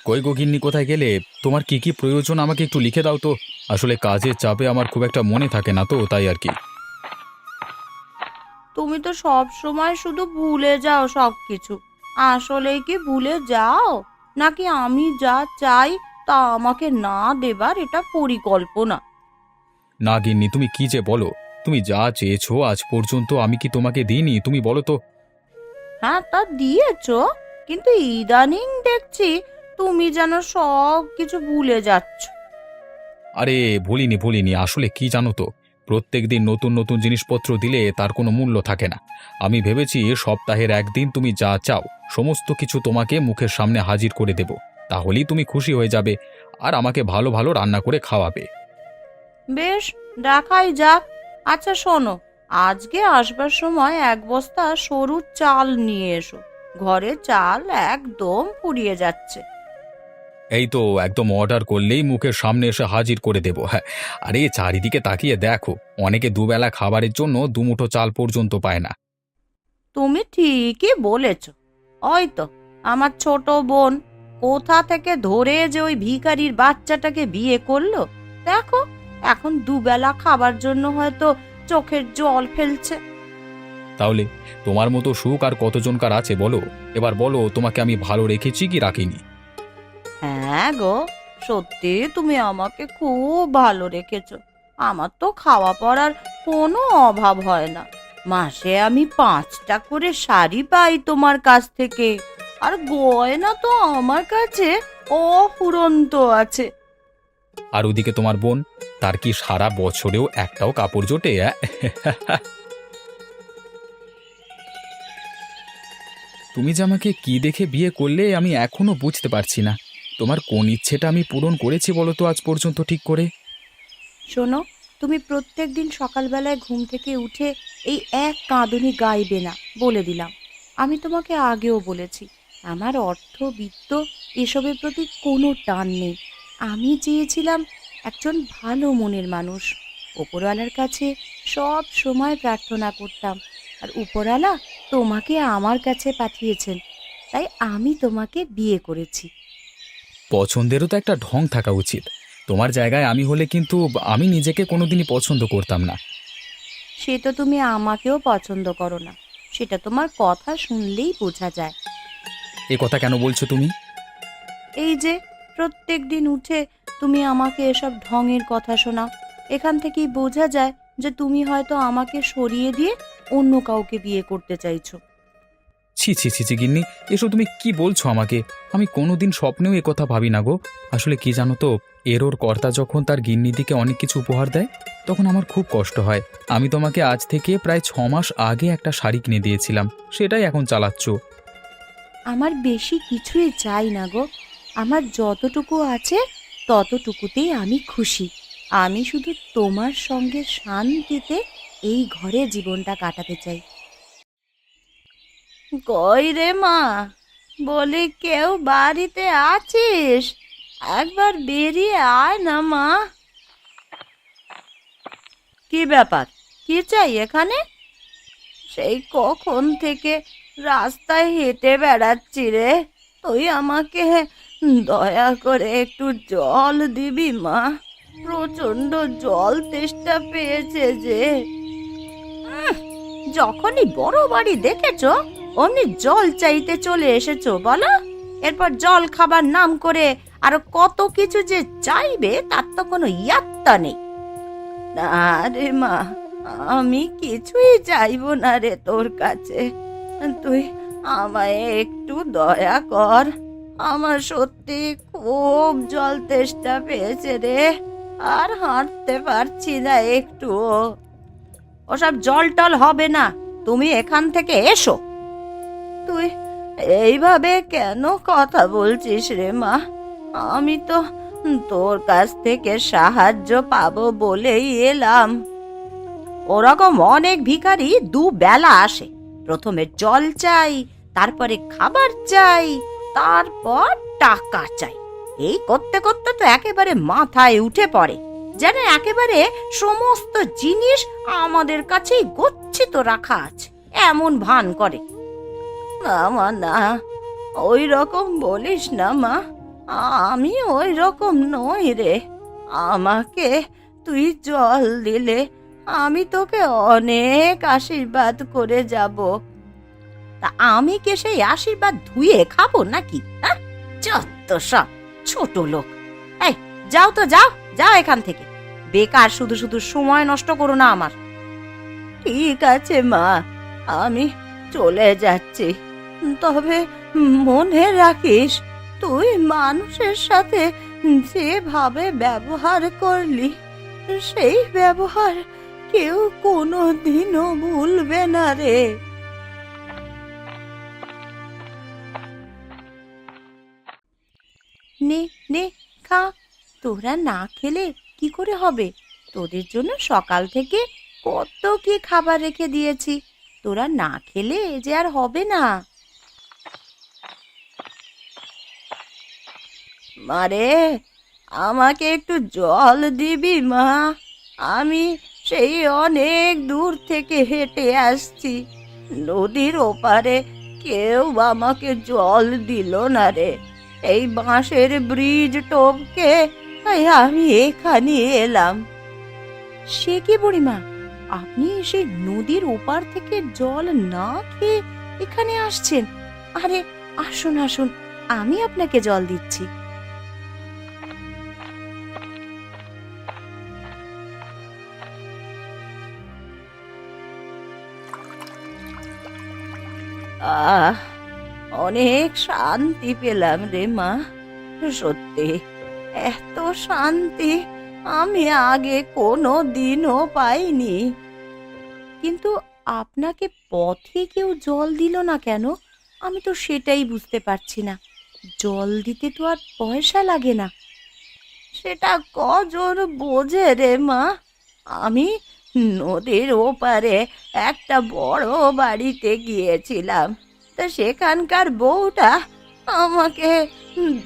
কই গো গিন্নি, কোথায় গেলে? তোমার কি কি প্রয়োজন আমাকে একটু লিখে দাও তো। আসলে কাজের চাপে আমার খুব একটা মনে থাকে না তো, তাই আর কি। তুমি তো সব সময় শুধু ভুলে যাও সবকিছু। আসলেই কি ভুলে যাও, নাকি আমি যা চাই তা আমাকে না দেবার এটা পরিকল্পনা? না গিন্নি, তুমি কি যে বলো! তুমি যা চেয়েছো আজ পর্যন্ত আমি কি তোমাকে দিইনি, তুমি বলো তো। হ্যাঁ, তা দিয়েছো, কিন্তু ইদানিং দেখছি তুমি যেন সব কিছু ভুলে যাচ্ছ। আরে ভুলিনি ভুলিনি, আসলে কি জানো তো, প্রত্যেকদিন নতুন নতুন জিনিসপত্র দিলে তার কোনো মূল্য থাকে না। আমি ভেবেছি সপ্তাহের একদিন তুমি যা চাও সমস্ত কিছু তোমাকে মুখের সামনে হাজির করে দেব। তাহলেই তুমি খুশি হয়ে যাবে আর আমাকে ভালো ভালো রান্না করে খাওয়াবে। বেশ, দেখাই যাক। আচ্ছা শোনো, আজকে আসবার সময় এক বস্তা সরু চাল নিয়ে এসো। ঘরে চাল একদম ফুরিয়ে যাচ্ছে। এই তো একদম অর্ডার করলেই মুখের সামনে এসে হাজির করে দেব। হ্যাঁ, আরে চারিদিকে তাকিয়ে দেখো, অনেকে দুবেলা খাবারের জন্য দুমুঠো চাল পর্যন্ত পায় না। তুমি ঠিকই বলেছ। ওই তো আমার ছোট বোন কোথা থেকে ধরে যে ওই ভিখারির বাচ্চাটাকে বিয়ে করলো, দেখো এখন দুবেলা খাবার জন্য হয়তো চোখের জল ফেলছে। তাহলে তোমার মতো সুখ আর কতজনকার আছে বলো। এবার বলো, তোমাকে আমি ভালো রেখেছি কি রাখিনি? হ্যাঁ গো, সত্যি তুমি আমাকে খুব ভালো রেখেছো। আমার তো খাওয়া পড়ার কোনো অভাব হয় না। মাসে আমি 5টা করে শাড়ি পাই তোমার কাছ থেকে, আর গয়না তো আমার কাছে অফুরন্ত আছে। আর ওদিকে তোমার বোন, তার কি সারা বছরেও একটাও কাপড় জোটে? তুমি যে আমাকে কি দেখে বিয়ে করলে আমি এখনো বুঝতে পারছি না। তোমার কোন ইচ্ছেটা আমি পূরণ করেছি বলো তো আজ পর্যন্ত ঠিক করে? শোনো, তুমি প্রত্যেকদিন সকালবেলায় ঘুম থেকে উঠে এই এক কাঁদুনি গাইবে না, বলে দিলাম। আমি তোমাকে আগেও বলেছি, আমার অর্থ বিত্ত এসবের প্রতি কোনো টান নেই। আমি চেয়েছিলাম একজন ভালো মনের মানুষ। ওপরওয়ালার কাছে সব সময় প্রার্থনা করতাম, আর উপরওয়ালা তোমাকে আমার কাছে পাঠিয়েছেন, তাই আমি তোমাকে বিয়ে করেছি। পছন্দেরও তো একটা ঢং থাকা উচিত। তোমার জায়গায় আমি হলে কিন্তু আমি নিজেকে কোনোদিনই পছন্দ করতাম না। সে তো তুমি আমাকেও পছন্দ করো না, সেটা তোমার কথা শুনলেই বোঝা যায়। এ কথা কেন বলছো তুমি? এই যে প্রত্যেক দিন উঠে তুমি আমাকে এসব ঢঙের কথা শোনাও, এখান থেকেই বোঝা যায় যে তুমি হয়তো আমাকে সরিয়ে দিয়ে অন্য কাউকে বিয়ে করতে চাইছো। ছি ছি ছি ছি গিন্নি, এসব তুমি কি বলছো আমাকে? আমি কোনোদিন স্বপ্নেও এ কথা ভাবি না গো। আসলে কি জানো তো, ওর কর্তা যখন তার গিন্নিদিকে অনেক কিছু উপহার দেয় তখন আমার খুব কষ্ট হয়। আমি তোমাকে আজ থেকে প্রায় 6 মাস আগে একটা শাড়ি কিনে দিয়েছিলাম, সেটাই এখন চালাচ্ছ। আমার বেশি কিছুই চাই না গো, আমার যতটুকু আছে ততটুকুতেই আমি খুশি। আমি শুধু তোমার সঙ্গে শান্তিতে এই ঘরে জীবনটা কাটাতে চাই। কই রে মা, বলি কেউ বাড়িতে আছিস? একবার বেরিয়ে আয় না মা। কি ব্যাপার, কি চাই এখানে? সেই কখন থেকে রাস্তায় হেঁটে বেড়াচ্ছি রে, তুই আমাকে দয়া করে একটু জল দিবি মা? প্রচন্ড জল তেষ্টা পেয়েছে যে। যখনই বড় বাড়ি দেখেছো অমনি জল চাইতে চলে এসেছো বলো? এরপর জল খাবার নাম করে আরো কত কিছু যে চাইবে তার তো কোনো ইয়াত্তা নেই। না রে মা, আমি কিছুই চাইবো না রে তোর কাছে। তুই আমায় একটু দয়া কর, আমার সত্যি খুব জল তেষ্টা পেয়েছে রে, আর হাঁটতে পারছি না একটুও। ওসব জল টল হবে না, তুমি এখান থেকে এসো। তুই এইভাবে কেন কথা বলছিস রে মা? আমি তো তোর কাছ থেকে সাহায্য পাবো বলেই এলাম। ওরকম অনেক ভিখারি দুবেলা আসে, প্রথমে জল চাই, তারপরে খাবার চাই, তারপর টাকা চাই। এই করতে করতে তো একেবারে মাথায় উঠে পড়ে, যেন একেবারে সমস্ত জিনিস আমাদের কাছেই গচ্ছিত রাখা আছে এমন ভান করে। না মা না, ওই রকম বলিস না মা, আমি ওই রকম নই রে। আমাকে তুই জল দিলে আমি তোকে অনেক আশীর্বাদ করে যাব। তা আমি কে সেই আশীর্বাদ ধুয়ে খাবো নাকি? হ্যাঁ, যত সব ছোট লোক। এই যাও তো, যাও যাও এখান থেকে। বেকার শুধু শুধু সময় নষ্ট করো না আমার। ঠিক আছে মা, আমি চলে যাচ্ছি। তবে মনে রাখিস, তুই মানুষের সাথে যেভাবে ব্যবহার করলি, সেই ব্যবহার কেউ কোনোদিনও ভুলবে না রে। নে নে, খা। তোরা না খেলে কি করে হবে? তোদের জন্য সকাল থেকে কত কি খাবার রেখে দিয়েছি। তোরা না খেলে যে আর হবে না। মারে, আমাকে একটু জল দিবি মা? আমি সেই অনেক দূর থেকে হেঁটে আসছি। নদীর ওপারে কেউ আমাকে জল দিল না রে। এই বাঁশের ব্রিজ টপকে তাই আমি এখানে এলাম। সে কি বুড়িমা, আপনি সেই নদীর ওপার থেকে জল না খেয়ে এখানে আসছেন? আরে আসুন আসুন, আমি আপনাকে জল দিচ্ছি। আহ, অনেক শান্তি পেলাম রে মা। সত্যি এত শান্তি আমি আগে কোনো দিনও পাইনি। কিন্তু আপনাকে পথে কেউ জল দিল না কেন? আমি তো সেটাই বুঝতে পারছি না। জল দিতে তো আর পয়সা লাগে না। সেটা কজন বোঝে রে মা। আমি নদীর ওপারে একটা বড় বাড়িতে গিয়েছিলাম। তা সেখানকার বউটা আমাকে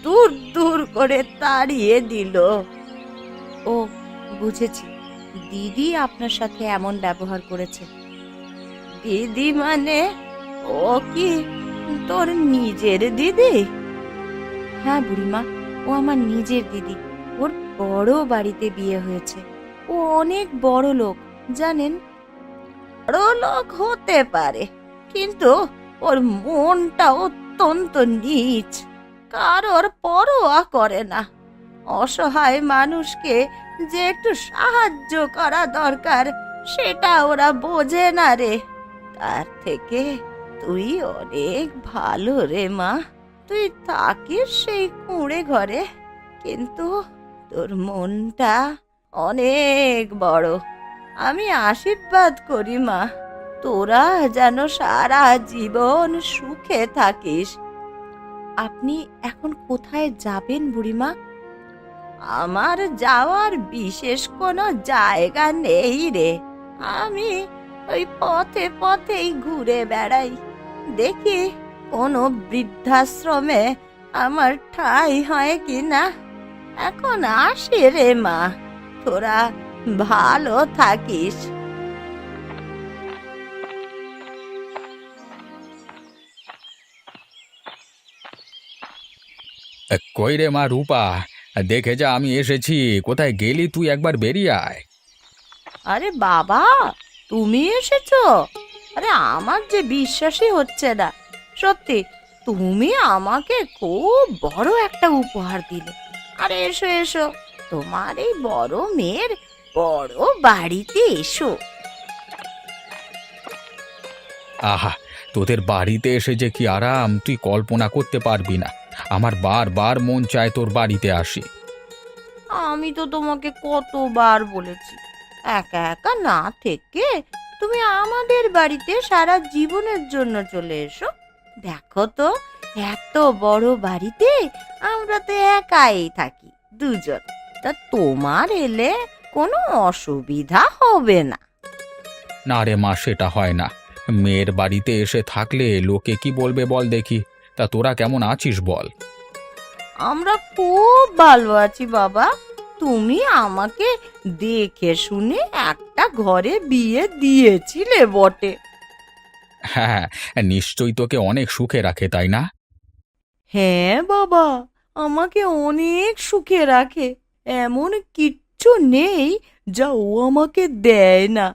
দূর দূর করে তাড়িয়ে দিল। ও, বুঝেছি, দিদি আপনার সাথে এমন ব্যবহার করেছে। দিদি মানে? ও কি তোর নিজের দিদি? হ্যাঁ বুড়িমা, ও আমার নিজের দিদি। ওর বড় বাড়িতে বিয়ে হয়েছে। ও অনেক বড় লোক, জানেন। বড় লোক হতে পারে, কিন্তু ওর মনটা অত্যন্ত নীচ। কারোর পরোয়া করে না। অসহায় মানুষকে যে একটু সাহায্য করা দরকার, সেটা ওরা বোঝে না রে। তার থেকে তুই অনেক ভালো রে মা। তুই থাকিস সেই কুঁড়ে ঘরে, কিন্তু তোর মনটা অনেক বড়। আমি আশীর্বাদ করি মা, তোরা যেন সারা জীবন সুখে থাকিস। আপনি এখন কোথায় যাবেন বুড়িমা? আমার যাওয়ার বিশেষ কোনো জায়গা নেই রে। আমি ওই পথে পথেই ঘুরে বেড়াই, দেখি কোনো বৃদ্ধাশ্রমে আমার ঠাঁই হয় কিনা। এখন আসি রে মা, তোরা ভালো থাকিস। কই রে মা রূপা, দেখে যা আমি এসেছি। কোথায় গেলি তুই? একবার বেরিয়ে আয়। আরে বাবা, তুমি এসেছো? আরে আমার যে বিশ্বাসই হচ্ছে না। সত্যি তুমি আমাকে খুব বড় একটা উপহার দিলে। আরে এসো এসো, তোমার এই বড় মেয়ের বড় বাড়িতে এসো। আহা, তোদের বাড়িতে এসে যে কি আরাম তুই কল্পনা করতে পারবি না। আমার বারবার মন চায় তোর বাড়িতে আসি। আমি তো তোমাকে কতবার বলেছি, একা একা না থেকে তুমি আমাদের বাড়িতে সারা জীবনের জন্য চলে এসো। দেখো তো, এত বড় বাড়িতে আমরা তো একাই থাকি, দুজন। তা তোমার এলে কোনো অসুবিধা হবে না। না রে মা, সেটা হয় না। মেয়ের বাড়িতে এসে থাকলে লোকে কি বলবে বল দেখি। তা তোরা কেমন আছিস বল? আমরা খুব ভালো আছি বাবা। তুমি আমাকে দেখে শুনে একটা ঘরে বিয়ে দিয়েছিলে বটে। হ্যাঁ, নিশ্চয়ই তোকে অনেক সুখে রাখে, তাই না? হ্যাঁ বাবা, আমাকে অনেক সুখে রাখে। এমন কিচ্ছু নেই যা ও আমাকে দেয় না।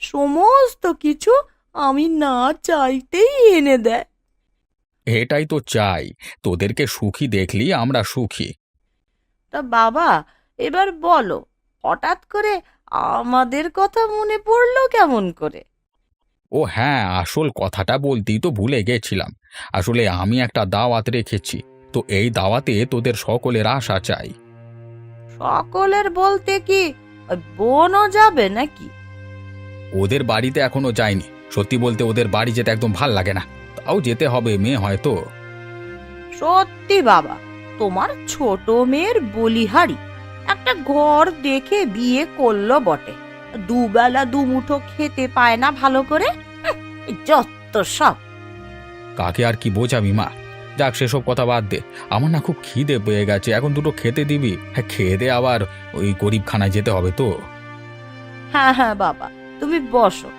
সমস্ত কিছু আমি না চাইতেই এনে দেয়। এটাই তো চাই, তোদেরকে সুখী দেখলি আমরা সুখী। তা বাবা, এবার বলো, হঠাৎ করে আমাদের কথা মনে পড়লো কেমন করে? ও হ্যাঁ, আসল কথাটা বলতেই তো ভুলে গেছিলাম। আসলে আমি একটা দাওয়াত রেখেছি, তো এই দাওয়াতে তোদের সকলের আশা চাই। সকলের বলতে কি ওই বোনও যাবে নাকি? ওদের বাড়িতে এখনো যায়নি, সত্যি বলতে ওদের বাড়ি যেতে একদম ভাল লাগে না, তাও যেতে হবে, মেয়ে হয়তো। সত্যি বাবা, তোমার ছোট মেয়ের বলিহারি একটা ঘর দেখে বিয়ে করলো বটে, দুবেলা দুমুঠো খেতে পায় না ভালো করে। যত সব। কাকে আর কি বোঝাবি মা, যাক সেসব কথা বাদ দে। আমার না খুব খিদে পেয়ে গেছে, এখন দুটো খেতে দিবি? হ্যাঁ, খেয়ে দে, আবার ওই গরিবখানায় যেতে হবে তো। হ্যাঁ হ্যাঁ বাবা, তুমি বসো,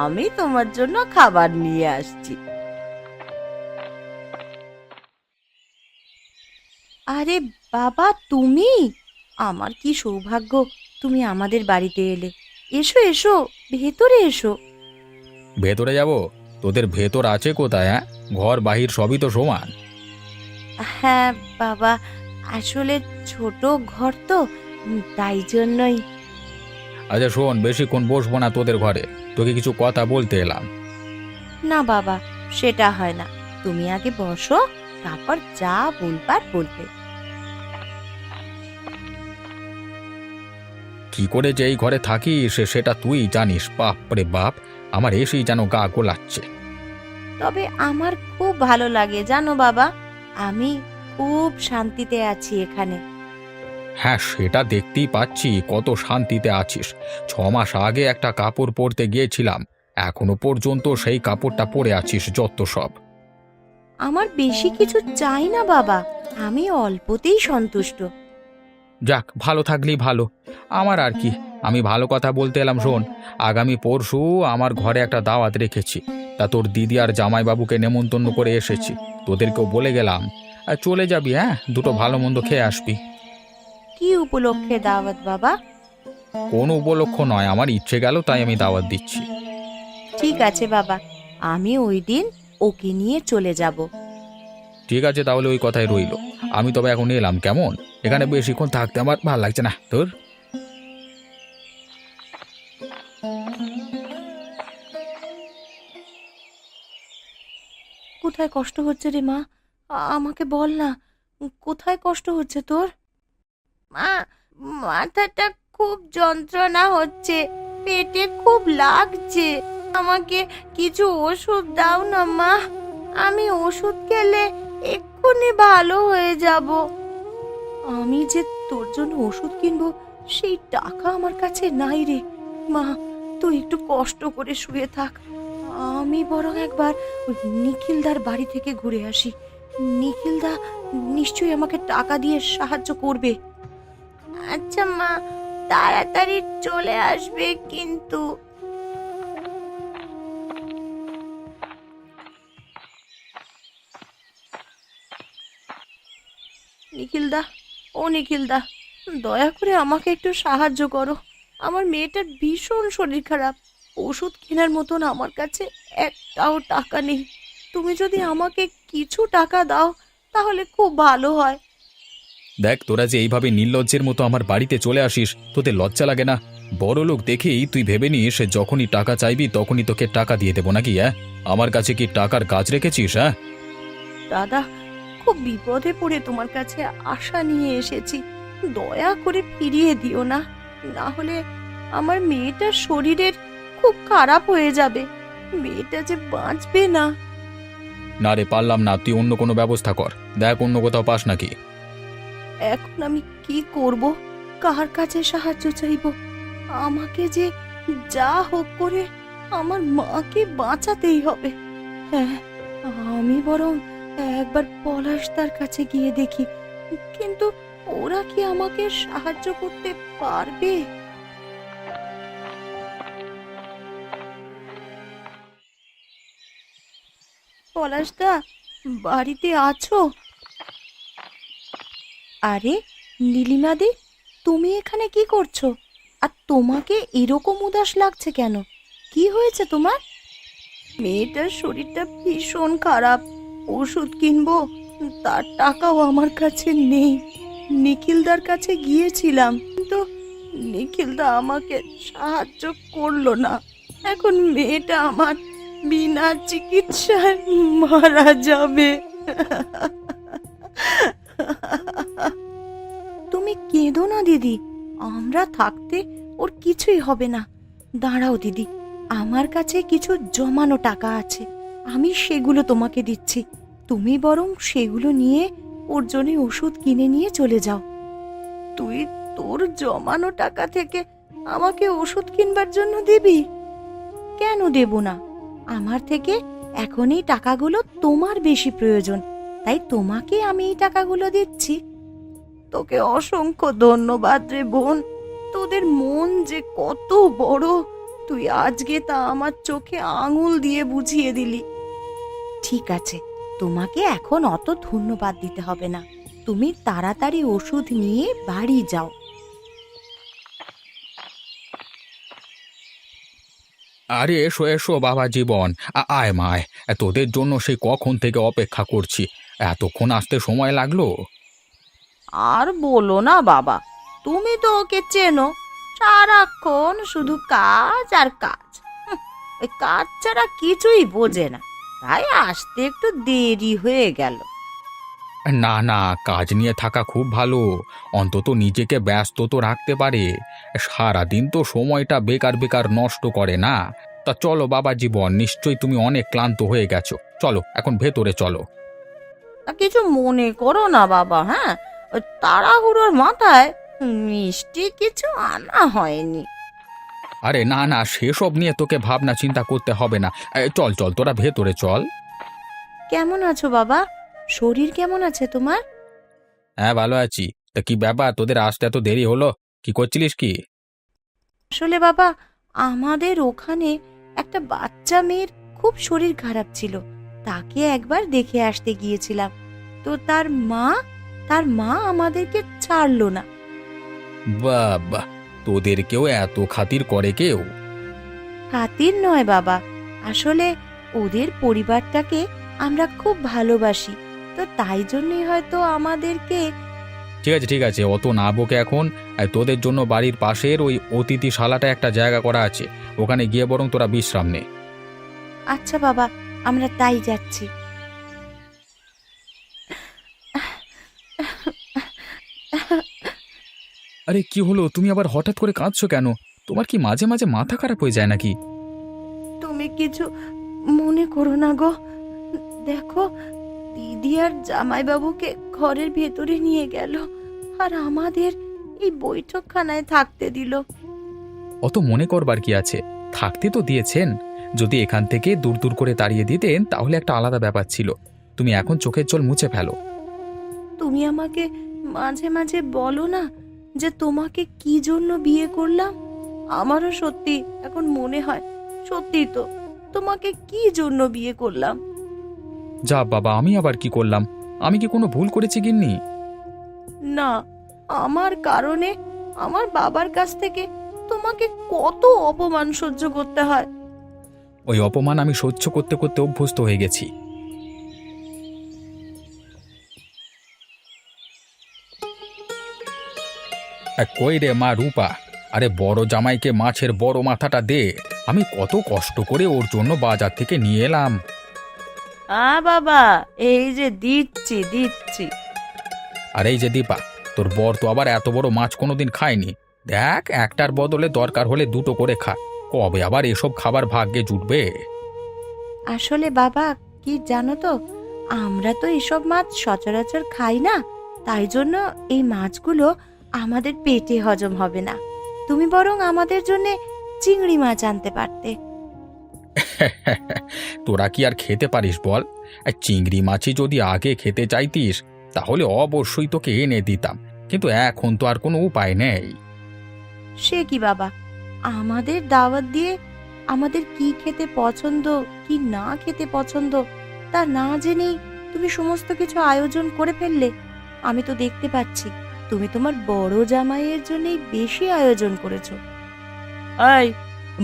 আমি তোমার জন্য খাবার নিয়ে আসছি। আরে বাবা, তুমি! আমার কি সৌভাগ্য তুমি আমাদের বাড়িতে এলে। এসো এসো, ভেতরে এসো। ভেতরে যাব? তোদের ভেতর আছে কোথায়? হ্যাঁ, ঘর বাহির সবই তো সমান। হ্যাঁ বাবা, আসলে ছোট ঘর তো, তাই জন্যই। আচ্ছা শোন, বেশিক্ষণ বসবো না তোদের ঘরে, তোকে কিছু কথা বলতে এলাম। না বাবা, সেটা হয় না। তুমি আগে বসো, তারপর যা বলবার বলবে। কি করে যে এই ঘরে থাকিস সেটা তুই জানিস, বাপ রে বাপ, আমার এসেই যেন গা গোলাচ্ছে। তবে আমার খুব ভালো লাগে জানো বাবা, আমি খুব শান্তিতে আছি এখানে। হ্যাঁ, সেটা দেখতেই পাচ্ছি কত শান্তিতে আছিস। 6 মাস আগে একটা কাপড় পরতে গিয়েছিলাম, এখনো পর্যন্ত সেই কাপড়টা পরে আছিস, যত সব। আমার বেশি কিছু চাই না বাবা, আমি অল্পতেই সন্তুষ্ট। যাক, ভালো থাকলেই ভালো। আমার আর কি, আমি ভালো কথা বলতে এলাম। শোন, আগামী পরশু আমার ঘরে একটা দাওয়াত রেখেছি, তা তোর দিদি আর জামাইবাবুকে নেমন্তন্ন করে এসেছি, তোদেরকেও বলে গেলাম। আর চলে যাবি, হ্যাঁ, দুটো ভালো মন্দ খেয়ে আসবি। কি উপলক্ষে দাওয়াত বাবা? কোনো উপলক্ষ নয়, আমার ইচ্ছে গেল তাই আমি দাওয়াত দিচ্ছি। ঠিক আছে বাবা, আমি ওই দিন ওকে নিয়ে চলে যাব। ঠিক আছে, তাহলে ওই কথাই রইল। আমি তবে এখন এলাম, কেমন? এখানে বেশিক্ষণ থাকতে আমার ভালো লাগছে না তোর। কোথায় কষ্ট হচ্ছে রে মা? আমাকে বল না, কোথায় কষ্ট হচ্ছে তোর? মা, মাথাটা খুব যন্ত্রণা হচ্ছে, পেটে খুব লাগছে। আমাকে কিছু ওষুধ দাও না মা, আমি ওষুধ খেলে এক্ষুনি ভালো হয়ে যাব। আমি যে তোর জন্য ওষুধ কিনবো সেই টাকা আমার কাছে নাই রে মা। তুই একটু কষ্ট করে শুয়ে থাক, আমি বরং একবার ওই নিখিলদার বাড়ি থেকে ঘুরে আসি। নিখিলদা নিশ্চয়ই আমাকে টাকা দিয়ে সাহায্য করবে। আচ্ছা মা, তাড়াতাড়ি চলে আসবে কিন্তু। নিখিলদা, ও নিখিলদা, দয়া করে আমাকে একটু সাহায্য করো। আমার মেয়েটার ভীষণ শরীর খারাপ, ওষুধ কেনার মতন আমার কাছে একটাও টাকা নেই। তুমি যদি আমাকে কিছু টাকা দাও তাহলে খুব ভালো হয়। দেখ, তোরা যে এইভাবে নির্লজ্জের মতো আমার বাড়িতে চলে আসিস, তোদের লজ্জা লাগে না? বড় লোক দেখেই তুই ভেবে নিস যখনই টাকা চাইবি তখনই তোকে টাকা দিয়ে দেবো নাকি? হ্যাঁ, আমার কাছে কি টাকার গাছ রেখেছিস? হ্যাঁ, দাদা, খুব বিপদে পড়ে তোমার কাছে আশা নিয়ে এসেছি, দয়া করে ফিরিয়ে দিও না, না হলে আমার মেয়েটার শরীরের খুব খারাপ হয়ে যাবে, মেয়েটা যে বাঁচবে না। না রে, পারলাম না, তুই অন্য কোনো ব্যবস্থা কর, দেখ অন্য কোথাও পাস নাকি। এখন আমি কি করব, কার কাছে সাহায্য চাইব? আমাকে যে যা হোক করে আমার মাকে বাঁচাতেই হবে। হ্যাঁ, আমি বরং একবার পলাশদার কাছে গিয়ে দেখি, কিন্তু ওরা কি আমাকে সাহায্য করতে পারবে? পলাশদা, বাড়িতে আছো? আরে নীলিমাদি, তুমি এখানে কি করছো? আর তোমাকে এরকম উদাস লাগছে কেন? কি হয়েছে তোমার? মেয়েটার শরীরটা ভীষণ খারাপ, ওষুধ কিনবো, তার টাকাও আমার কাছে নেই। নিখিলদার কাছে গিয়েছিলাম, কিন্তু নিখিলদা আমাকে সাহায্য করলো না। এখন মেয়েটা আমার বিনা চিকিৎসায় মারা যাবে। তুমি কেঁদো না দিদি, আমরা থাকতে ওর কিছুই হবে না। দাঁড়াও দিদি, আমার কাছে কিছু জমানো টাকা আছে, আমি সেগুলো তোমাকে দিচ্ছি। তুমি বরং সেগুলো নিয়ে ওর জন্য ওষুধ কিনে নিয়ে চলে যাও। তুই তোর জমানো টাকা থেকে আমাকে ওষুধ কিনবার জন্য দিবি? কেন দেব না? আমার থেকে এখন এই টাকাগুলো তোমার বেশি প্রয়োজন, তাই তোমাকে আমি এই টাকাগুলো দিচ্ছি। তোকে অসংখ্য ধন্যবাদ রে বোন, তোদের মন যে কত বড় তুই আজকে তা আমার চোখে আঙুল দিয়ে বুঝিয়ে দিলি। ঠিক আছে, তোমাকে এখন অত ধন্যবাদ দিতে হবে না, তুমি তাড়াতাড়ি ওষুধ নিয়ে বাড়ি যাও। আরে এসো এসো বাবা জীবন, আয় মায়, তোদের জন্য সেই কখন থেকে অপেক্ষা করছি। এতক্ষণ আসতে সময় লাগলো? আর বলো না বাবা, তুমি তো ওকে চেনো, সারাক্ষণ শুধু কাজ আর কাজ। ওই কাজ ছাড়া কিছুই বোঝে না, তাই আসতে একটু দেরি হয়ে গেল। না না, কাজ নিয়ে থাকা খুব ভালো, অন্তত নিজেকে ব্যস্ত তো রাখতে পারে। সারাদিন তো সময়টা বেকার বেকার নষ্ট করে না। তা চলো বাবা জীবন, নিশ্চয়ই তুমি অনেক ক্লান্ত হয়ে গেছো, চলো এখন ভেতরে চলো। কিছু মনে করো না বাবা, হ্যাঁ, ওই তাড়াহুড়োর মাথায় মিষ্টি কিছু আনা হয়নি। আরে না না, সেসব নিয়ে তোকে ভাবনা চিন্তা করতে হবে না। চল চল, তোরা ভেতরে চল। কেমন আছো বাবা? শরীর কেমন আছে তোমার? হ্যাঁ ভালো আছি। তা কি ব্যাপার, তোদের আসতে এত দেরি হলো? কি করছিলিস কি? আসলে বাবা, আমাদের ওখানে একটা বাচ্চা মেয়ের খুব শরীর খারাপ ছিল, তাকে একবার দেখে আসতে গিয়েছিলাম। তো তার মা আমাদেরকে ছাড়লো না। বাবা, তোদেরকেও এত খাতির করে কেউ? খাতির নয় বাবা, আসলে ওদের পরিবারটাকে আমরা খুব ভালোবাসি, তো তাই জন্যই হয়তো আমাদেরকে। ঠিক আছে ঠিক আছে, অত না বকে এখন। তোদের জন্য বাড়ির পাশের ওই অতিথিশালাটা একটা জায়গা করা আছে, ওখানে গিয়ে বরং তোরা বিশ্রাম নে। আচ্ছা বাবা, আমরা তাই যাচ্ছি। আরে কি হলো, তুমি আবার হঠাৎ করে কাঁদছো কেন? তোমার কি মাঝে মাঝে মাথা খারাপ হয়ে যায় নাকি? তুমি কিছু মনে করো না গো, দেখো দিদি আর জামাইবাবুকে ঘরের ভেতরে নিয়ে গেল, আর আমাদের এই বৈঠকখানায় থাকতে দিল। অত মনে করবার কি আছে, থাকতে তো দিয়েছেন। যদি এখান থেকে দূর দূর করে তাড়িয়ে দিতেন তাহলে একটা আলাদা ব্যাপার ছিল। তুমি এখন চোখের জল মুছে ফেলো। তুমি আমাকে মাঝে মাঝে বলো না যে তোমাকে কি জন্য বিয়ে করলাম। আমারও সত্যি এখন মনে হয়, সত্যি তো, তোমাকে কি জন্য বিয়ে করলাম। যা বাবা, আমি আবার কি করলাম? আমি কি কোনো ভুল করেছি গিন্নি? না, আমার কারণে আমার বাবার কাছ থেকে তোমাকে কত অপমান সহ্য করতে হয়। ওই অপমান আমি সহ্য করতে করতে অভ্যস্ত হয়ে গেছি। কই রে মা রূপা, আরে বড় জামাইকে মাছের বড় মাথাটা দে। আমি কত কষ্ট করে ওর জন্য বাজার থেকে নিয়ে এলাম। বাবা, এই যে দিচ্ছি দিচ্ছি। আর এই যে দীপা, তোর বর তো আবার এত বড় মাছ কোনোদিন খায়নি। দেখ, একটার বদলে দরকার হলে দুটো করে খা। কবে আবার এসব খাবার ভাগ্যে জুটবে? আসলে বাবা, কি জানো তো, আমরা তো এসব মাছ সচরাচর খাই না, তাই জন্য এই মাছগুলো আমাদের পেটে হজম হবে না। তুমি বরং আমাদের জন্য চিংড়ি মাছ আনতে পারতে। তোরা কি আর খেতে পারিস বল? আর চিংড়ি মাছই যদি আগে খেতে চাইতিস তাহলে অবশ্যই তোকে এনে দিতাম, কিন্তু এখন তো আর কোনো উপায় নেই। সে কি বাবা, আমাদের দাওয়াত দিয়ে আমাদের কি খেতে পছন্দ কি না খেতে পছন্দ তা না জেনেই তুমি সমস্ত কিছু আয়োজন করে ফেললে। আমি তো দেখতে পাচ্ছি তুমি তোমার বড় জামাইয়ের জন্যই বেশি আয়োজন করেছো। এই,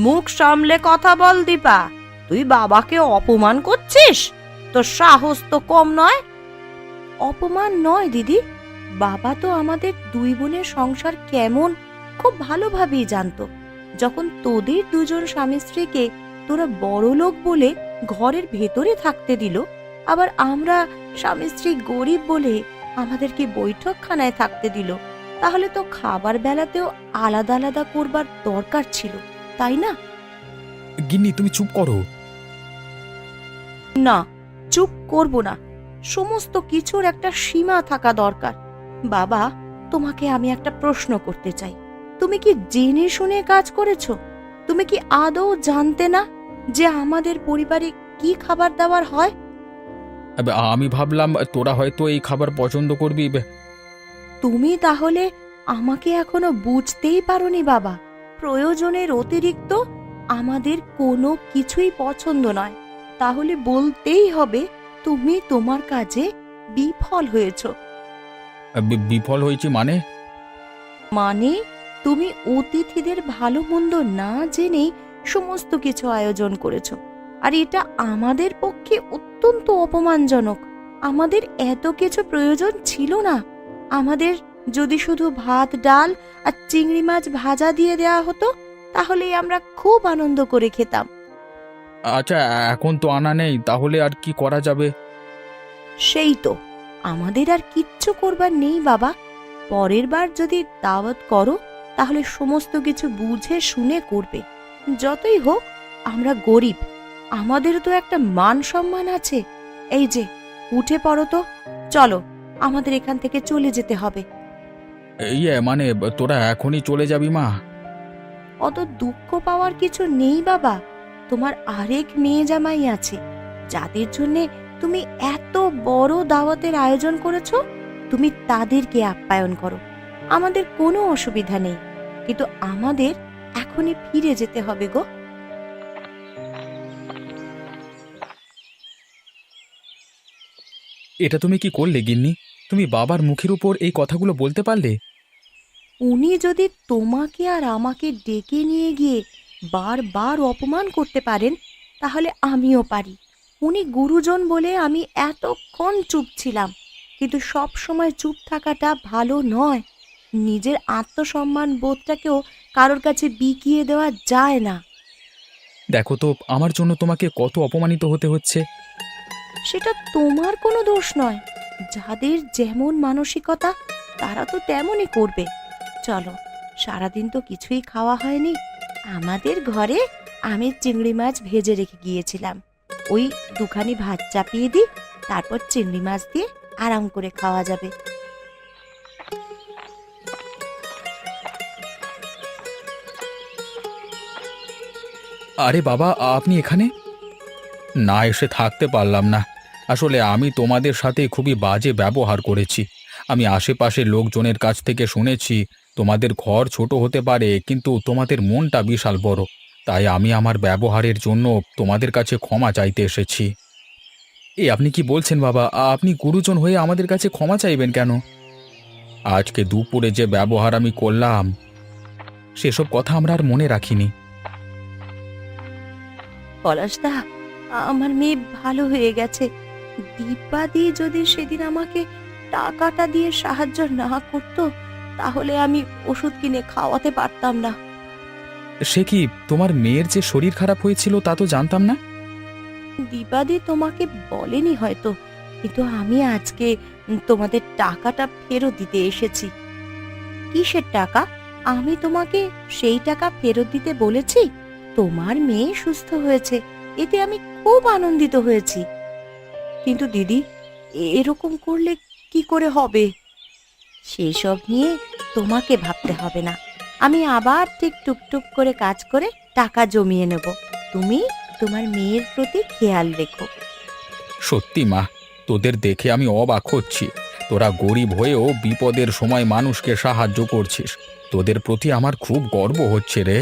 মুখ সামলে কথা বল দীপা। তুই বাবাকে অপমান করছিস? তোর সাহস তো কম নয়। অপমান নয় দিদি, বাবা তো আমাদের দুই বোনের সংসার কেমন খুব ভালোভাবেই জানতো। যখন তোদের দুজন স্বামী স্ত্রীকে তোরা বড় লোক বলে ঘরের ভেতরে থাকতে দিল, আবার আমরা স্বামী স্ত্রী গরিব বলে আমাদেরকে বৈঠকখানায় থাকতে দিল, তাহলে তো খাবার বেলাতেও আলাদা আলাদা করবার দরকার ছিল, তাই না? গিন্নি তুমি চুপ করো। না, চুপ করব না। সমস্ত কিছুর একটা সীমা থাকা দরকার। বাবা, তোমাকে আমি একটা প্রশ্ন করতে চাই। তুমি কি জেনে শুনে কাজ করেছো? তুমি কি আদৌ জানতে না যে আমাদের পরিবারে কি খাবার দাবার হয়? আমি ভাবলাম তোরা হয়তো এই খাবার পছন্দ করবি। তুমি তাহলে আমাকে এখনো বুঝতেই পারোনি বাবা। প্রয়োজনের অতিরিক্ত আমাদের কোনো কিছুই পছন্দ নয়। তাহলে বলতেই হবে তুমি তোমার কাজে বিফল হয়েছো। বিফল হয়েছি মানে? মানে তুমি অতিথিদের ভালো মন্দ না জেনেই সমস্ত কিছু আয়োজন করেছো, আর এটা আমাদের পক্ষে অত্যন্ত অপমানজনক। আমাদের এত কিছু প্রয়োজন ছিল না। আমাদের যদি শুধু ভাত ডাল আর চিংড়ি মাছ ভাজা দিয়ে দেওয়া হতো, তাহলেই আমরা খুব আনন্দ করে খেতাম। আচ্ছা, এখন তো আনা নেই, তাহলে আর কি করা যাবে? সেই তো, আমাদের আর কিচ্ছু করবার নেই বাবা। পরের বার যদি দাওয়াত করো, তাহলে সমস্ত কিছু বুঝে শুনে করবে। যতই হোক আমরা গরিব, আমাদের তো একটা মান সম্মান আছে। এই যে, উঠে পড়ো তো, চলো, আমাদের এখান থেকে চলে যেতে হবে। মানে তোরা এখনই চলে যাবি মা? অত দুঃখ পাওয়ার কিছু নেই বাবা। তোমার আরেক মেয়ে জামাই আছে, যাদের জন্য তুমি এত বড় দাওয়াতের আয়োজন করেছো। তুমি তাদেরকে আপ্যায়ন করো, আমাদের কোনো অসুবিধা নেই। কিন্তু আমাদের এখনই ফিরে যেতে হবে গো। এটা তুমি কি করলে গিন্নি? তুমি বাবার মুখের উপর এই কথাগুলো বলতে পারলে? উনি যদি তোমাকে আর আমাকে ডেকে নিয়ে গিয়ে বারবার অপমান করতে পারেন, তাহলে আমিও পারি। উনি গুরুজন বলে আমি এতক্ষণ চুপ ছিলাম, কিন্তু সব সময় চুপ থাকাটা ভালো নয়। নিজের আত্মসম্মান বোধটাকেও কারোর কাছে বিকিয়ে দেওয়া যায় না। দেখো তো, আমার জন্য তোমাকে কত অপমানিত হতে হচ্ছে। সেটা তোমার কোনো দোষ নয়। যাদের যেমন মানসিকতা, তারা তো তেমনই করবে। চলো, সারাদিন তো কিছুই খাওয়া হয়নি। আমাদের ঘরে আমি চিংড়ি মাছ ভেজে রেখে গিয়েছিলাম। ওই দুখানি ভাত চাপিয়ে দিই, তারপর চিংড়ি মাছ দিয়ে আরাম করে খাওয়া যাবে। আরে বাবা, আপনি এখানে? না এসে থাকতে পারলাম না। আসলে আমি তোমাদের সাথে খুবই বাজে ব্যবহার করেছি। আমি আশেপাশের লোকজনের কাছ থেকে শুনেছি তোমাদের ঘর ছোট হতে পারে, কিন্তু তোমাদের মনটা বিশাল বড়। তাই আমি আমার ব্যবহারের জন্য তোমাদের কাছে ক্ষমা চাইতে এসেছি। আপনি কি বলছেন বাবা? আপনি গুরুজন হয়ে আমাদের কাছে ক্ষমা চাইবেন কেন? আজকে দুপুরে যে ব্যবহার আমি করলাম, সেসব কথা আমরা আর মনে রাখিনি। পলাশদা, আমার মেয়ে ভালো হয়ে গেছে। দীপাদি যদি সেদিন আমাকে টাকাটা দিয়ে সাহায্য না করতো, তাহলে আমি ওষুধ কিনে খাওয়াতে পারতাম না। সে কি, তোমার মেয়ের যে শরীর খারাপ হয়েছিল তা তো জানতাম না। দীপাদি তোমাকে বলেনি হয়তো, কিন্তু আমি আজকে তোমাদের টাকাটা ফেরত দিতে এসেছি। কিসের টাকা? আমি তোমাকে সেই টাকা ফেরত দিতে বলেছি। তোমার মেয়ে সুস্থ হয়েছে, এতে আমি খুব আনন্দিত হয়েছি। কিন্তু দিদি, এরকম করলে কি করে হবে? সেসব নিয়ে তোমাকে ভাবতে হবে না। আমি আবার ঠিক টুকটুক করে কাজ করে টাকা জমিয়ে নেব। তুমি তোমার মেয়ের প্রতি খেয়াল রেখো। সত্যি মা, তোদের দেখে আমি অবাক হচ্ছি। তোরা গরিব হয়েও বিপদের সময় মানুষকে সাহায্য করছিস। তোদের প্রতি আমার খুব গর্ব হচ্ছে রে।